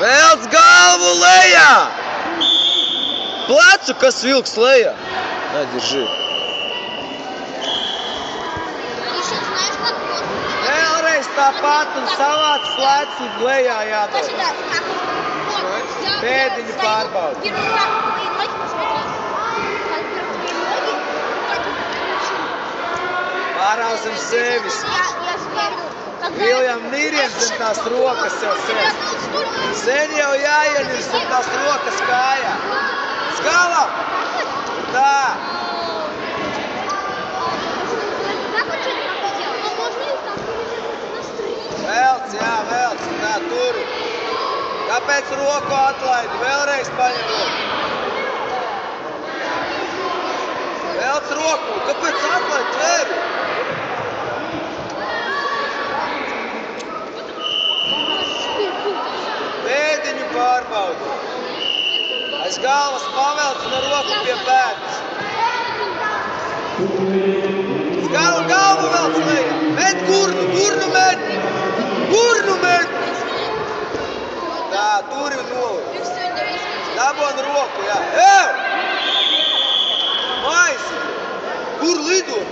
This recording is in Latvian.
Velc galvu lejā! Plecu, kas vilks lejā? Nedrži. Vēlreiz tāpat un savāc plecu lejā jādod. Pēdiņu pārbaudi. Pārāzim sevis. Viljam nīriens zem tās rokas jau sēst. Sen jau jāieļus zem tās rokas kājā. Skala! Tā! Velc, jā, velc. Tā, turi. Kāpēc roku atlaidi? Vēlreiz paņem roku. Velc roku. Kāpēc atlaidi? Tveri! Pēdiņu pārbaudi. Aiz galvas pavelc un ar roku pie pēdas. Galvu velc lejā. Met gurnu met. Gurnu met. Tā, turi un noli. Dabon roku, jā. Ev! Maisi. Kur lido?